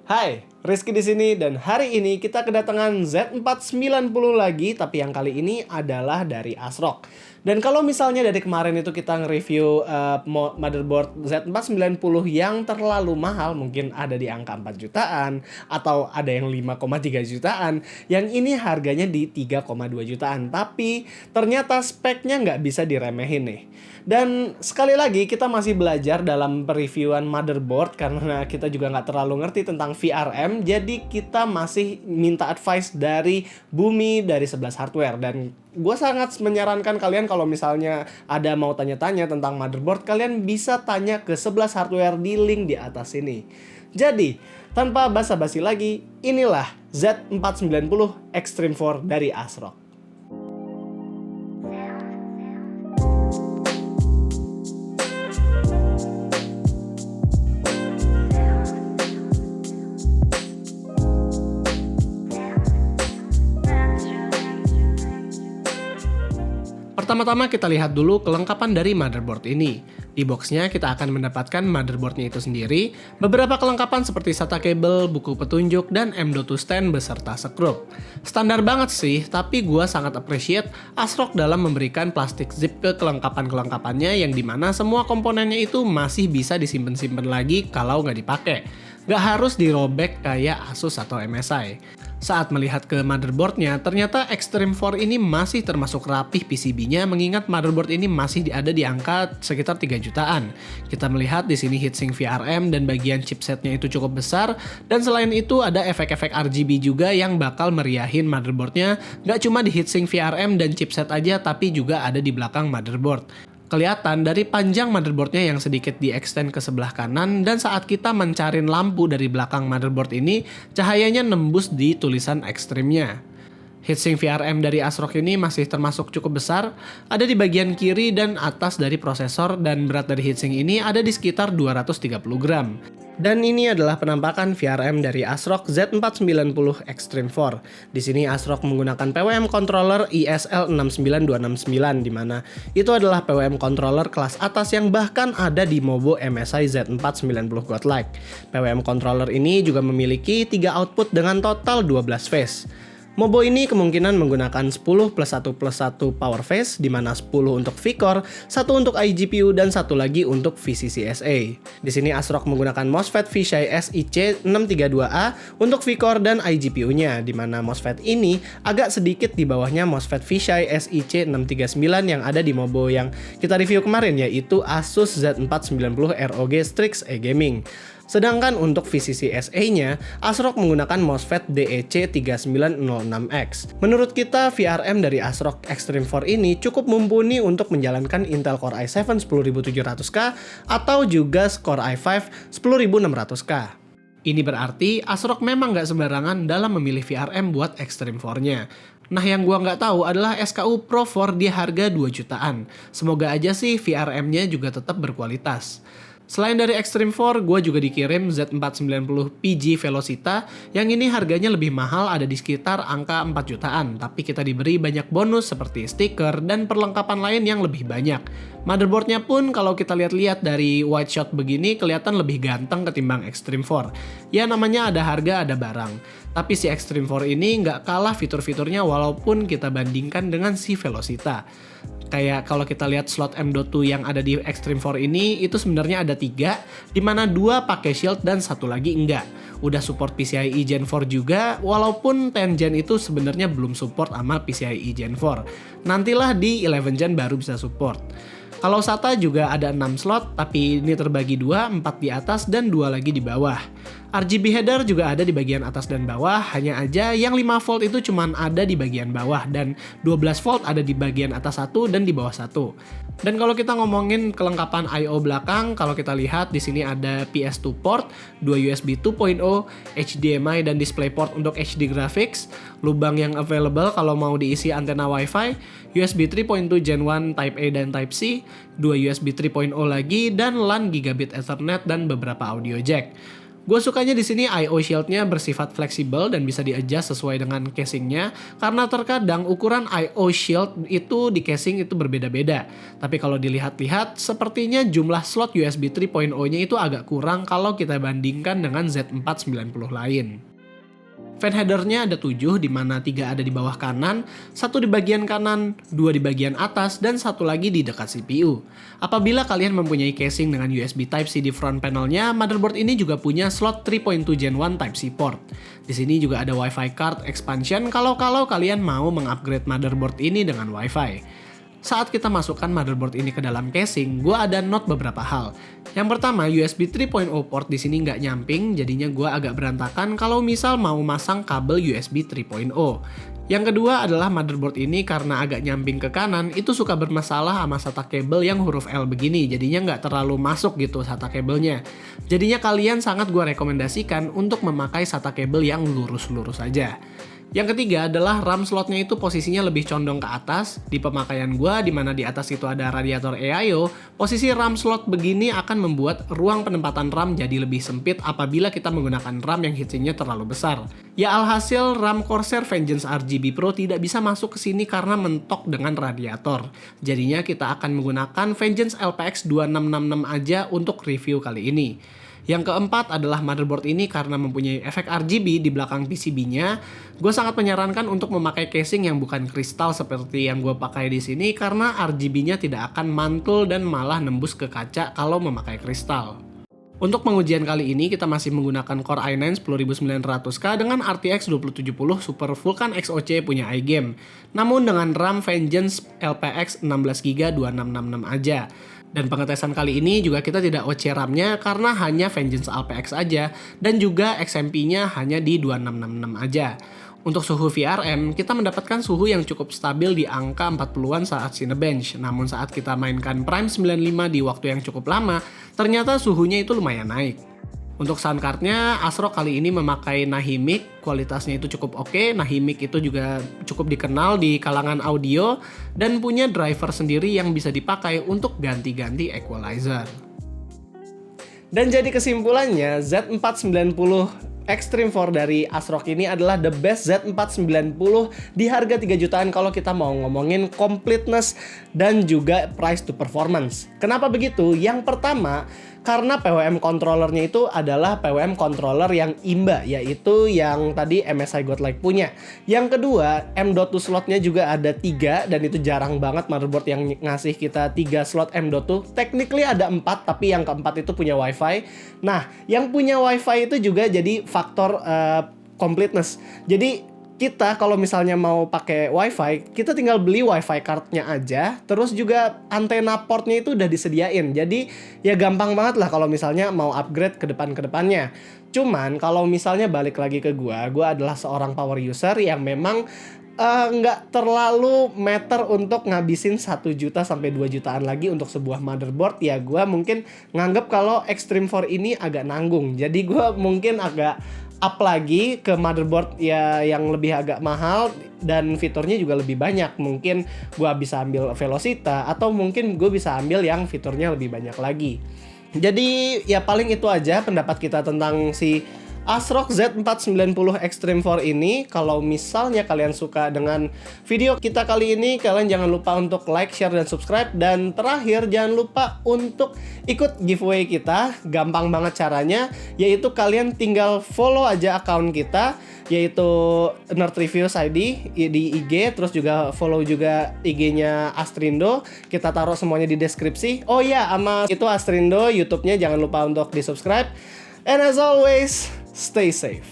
Hai, Rizky di sini dan hari ini kita kedatangan Z490 lagi, tapi yang kali ini adalah dari ASRock. Dan kalau misalnya dari kemarin itu kita nge-review motherboard Z490 yang terlalu mahal, mungkin ada di angka 4 jutaan atau ada yang 5,3 jutaan, yang ini harganya di 3,2 jutaan. Tapi ternyata speknya nggak bisa diremehin nih. Dan sekali lagi kita masih belajar dalam pereviewan motherboard karena kita juga nggak terlalu ngerti tentang VRM. Jadi kita masih minta advice dari Bumi dari 11 Hardware. Dan gue sangat menyarankan kalian kalau misalnya ada mau tanya-tanya tentang motherboard, kalian bisa tanya ke 11 Hardware di link di atas ini. Jadi tanpa basa-basi lagi, inilah Z490 Extreme 4 dari ASRock. Pertama-tama kita lihat dulu kelengkapan dari motherboard ini. Di boxnya kita akan mendapatkan motherboardnya itu sendiri, beberapa kelengkapan seperti SATA kabel, buku petunjuk, dan M.2 stand beserta sekrup. Standar banget sih, tapi gua sangat appreciate ASRock dalam memberikan plastik zip ke kelengkapan-kelengkapannya yang dimana semua komponennya itu masih bisa disimpan-simpan lagi kalau nggak dipakai. Nggak harus dirobek kayak Asus atau MSI. Saat melihat ke motherboardnya, ternyata Extreme 4 ini masih termasuk rapih PCB-nya mengingat motherboard ini masih ada di angka sekitar 3 jutaan. Kita melihat di sini heatsink VRM dan bagian chipsetnya itu cukup besar, dan selain itu ada efek-efek RGB juga yang bakal meriahin motherboardnya. Nggak cuma di heatsink VRM dan chipset aja, tapi juga ada di belakang motherboard. Kelihatan dari panjang motherboardnya yang sedikit di-extend ke sebelah kanan, dan saat kita mencarin lampu dari belakang motherboard ini, cahayanya nembus di tulisan Extreme-nya. Heatsink VRM dari ASRock ini masih termasuk cukup besar, ada di bagian kiri dan atas dari prosesor, dan berat dari heatsink ini ada di sekitar 230 gram. Dan ini adalah penampakan VRM dari ASRock Z490 Extreme 4. Di sini ASRock menggunakan PWM controller ISL69269, di mana itu adalah PWM controller kelas atas yang bahkan ada di Mobo MSI Z490 Godlike. PWM controller ini juga memiliki 3 output dengan total 12 phase. Mobo ini kemungkinan menggunakan 10 plus 1 plus 1 power phase, di mana 10 untuk V-Core, 1 untuk iGPU, dan 1 lagi untuk VCCSA. Di sini ASRock menggunakan MOSFET Fisheye SIC632A untuk V-Core dan iGPU-nya, di mana MOSFET ini agak sedikit di bawahnya MOSFET Fisheye SIC639 yang ada di Mobo yang kita review kemarin, yaitu Asus Z490 ROG Strix E-Gaming. Sedangkan untuk VCCSA-nya, ASRock menggunakan MOSFET DEC3906X. Menurut kita, VRM dari ASRock Extreme 4 ini cukup mumpuni untuk menjalankan Intel Core i7 10700K atau juga Core i5 10600K. Ini berarti ASRock memang nggak sembarangan dalam memilih VRM buat Extreme 4-nya. Nah, yang gua nggak tahu adalah SKU Pro 4 di harga 2 jutaan. Semoga aja sih VRM-nya juga tetap berkualitas. Selain dari Extreme 4, gue juga dikirim Z490 PG Velocita yang ini harganya lebih mahal, ada di sekitar angka 4 jutaan. Tapi kita diberi banyak bonus seperti stiker dan perlengkapan lain yang lebih banyak. Motherboardnya pun kalau kita lihat-lihat dari wide shot begini kelihatan lebih ganteng ketimbang Extreme 4. Ya namanya ada harga ada barang. Tapi si Extreme 4 ini nggak kalah fitur-fiturnya walaupun kita bandingkan dengan si Velocita. Kayak kalau kita lihat slot M.2 yang ada di Extreme 4 ini itu sebenarnya ada 3, dimana 2 pakai shield dan 1 lagi enggak. Udah support PCIe Gen 4 juga, walaupun 10 Gen itu sebenarnya belum support sama PCIe Gen 4. Nantilah di 11 Gen baru bisa support. Kalau SATA juga ada 6 slot, tapi ini terbagi 2, 4 di atas dan 2 lagi di bawah. RGB header juga ada di bagian atas dan bawah, hanya aja yang 5 volt itu cuman ada di bagian bawah dan 12 volt ada di bagian atas 1 dan di bawah 1. Dan kalau kita ngomongin kelengkapan I/O belakang, kalau kita lihat di sini ada PS2 port, 2 USB 2.0, HDMI dan DisplayPort untuk HD graphics, lubang yang available kalau mau diisi antena Wi-Fi, USB 3.2 Gen 1 Type A dan Type C, 2 USB 3.0 lagi, dan LAN Gigabit Ethernet dan beberapa audio jack. Gue sukanya di sini I/O shield-nya bersifat fleksibel dan bisa di-adjust sesuai dengan casingnya, karena terkadang ukuran I/O shield itu di casing itu berbeda-beda. Tapi kalau dilihat-lihat, sepertinya jumlah slot USB 3.0-nya itu agak kurang kalau kita bandingkan dengan Z490 lain. Fan header-nya ada 7, di mana 3 ada di bawah kanan, 1 di bagian kanan, 2 di bagian atas, dan 1 lagi di dekat CPU. Apabila kalian mempunyai casing dengan USB Type-C di front panelnya, motherboard ini juga punya slot 3.2 Gen 1 Type-C port. Di sini juga ada Wi-Fi card expansion kalau kalian mau mengupgrade motherboard ini dengan Wi-Fi. Saat kita masukkan motherboard ini ke dalam casing, gue ada note beberapa hal. Yang pertama, USB 3.0 port di sini nggak nyamping, jadinya gue agak berantakan kalau misal mau masang kabel USB 3.0. Yang kedua adalah motherboard ini karena agak nyamping ke kanan, itu suka bermasalah sama SATA kabel yang huruf L begini, jadinya nggak terlalu masuk gitu SATA kabelnya. Jadinya kalian sangat gue rekomendasikan untuk memakai SATA kabel yang lurus-lurus aja. Yang ketiga adalah RAM slotnya itu posisinya lebih condong ke atas. Di pemakaian gua, di mana di atas itu ada radiator AIO, posisi RAM slot begini akan membuat ruang penempatan RAM jadi lebih sempit apabila kita menggunakan RAM yang heatsinknya terlalu besar. Ya alhasil, RAM Corsair Vengeance RGB Pro tidak bisa masuk ke sini karena mentok dengan radiator. Jadinya kita akan menggunakan Vengeance LPX 2666 aja untuk review kali ini. Yang keempat adalah motherboard ini karena mempunyai efek RGB di belakang PCB-nya, gue sangat menyarankan untuk memakai casing yang bukan kristal seperti yang gue pakai di sini karena RGB-nya tidak akan mantul dan malah nembus ke kaca kalau memakai kristal. Untuk pengujian kali ini kita masih menggunakan Core i9 10900K dengan RTX 2070 Super Vulkan XOC punya iGame. Namun dengan RAM Vengeance LPX 16GB 2666 aja. Dan pengetesan kali ini juga kita tidak OC RAM-nya karena hanya Vengeance LPX aja dan juga XMP-nya hanya di 2666 aja. Untuk suhu VRM, kita mendapatkan suhu yang cukup stabil di angka 40-an saat Cinebench. Namun saat kita mainkan Prime 95 di waktu yang cukup lama, ternyata suhunya itu lumayan naik. Untuk sound card-nya, ASRock kali ini memakai Nahi Mic, kualitasnya itu cukup oke. Nahi Mic itu juga cukup dikenal di kalangan audio dan punya driver sendiri yang bisa dipakai untuk ganti-ganti equalizer. Dan jadi kesimpulannya, Z490 Extreme 4 dari ASRock ini adalah the best Z490 di harga 3 jutaan kalau kita mau ngomongin completeness dan juga price to performance. Kenapa begitu? Yang pertama, karena PWM controllernya itu adalah PWM controller yang imba, yaitu yang tadi MSI Godlike punya. Yang kedua, M.2 slotnya juga ada 3 dan itu jarang banget motherboard yang ngasih kita 3 slot M.2. Technically ada 4, tapi yang keempat itu punya Wi-Fi. Nah, yang punya Wi-Fi itu juga jadi faktor completeness. Jadi kita kalau misalnya mau pakai Wi-Fi, kita tinggal beli Wi-Fi cardnya aja, terus juga antena portnya itu udah disediain. Jadi ya gampang banget lah kalau misalnya mau upgrade ke depannya. Cuman kalau misalnya balik lagi ke gua adalah seorang power user yang memang nggak terlalu meter untuk ngabisin 1 juta sampai 2 jutaan lagi untuk sebuah motherboard. Ya gua mungkin nganggep kalau Extreme 4 ini agak nanggung. Jadi gua mungkin agak up lagi ke motherboard ya yang lebih agak mahal dan fiturnya juga lebih banyak. Mungkin gue bisa ambil Velocita atau mungkin gue bisa ambil yang fiturnya lebih banyak lagi. Jadi ya paling itu aja pendapat kita tentang si ASRock Z490 Extreme 4 ini. Kalau misalnya kalian suka dengan video kita kali ini, kalian jangan lupa untuk like, share, dan subscribe. Dan terakhir, jangan lupa untuk ikut giveaway kita. Gampang banget caranya, yaitu kalian tinggal follow aja account kita, yaitu Nerd Reviews ID di IG. Terus juga follow juga IG-nya Astrindo. Kita taruh semuanya di deskripsi. Oh ya, sama itu Astrindo YouTube-nya jangan lupa untuk di subscribe. And as always, stay safe.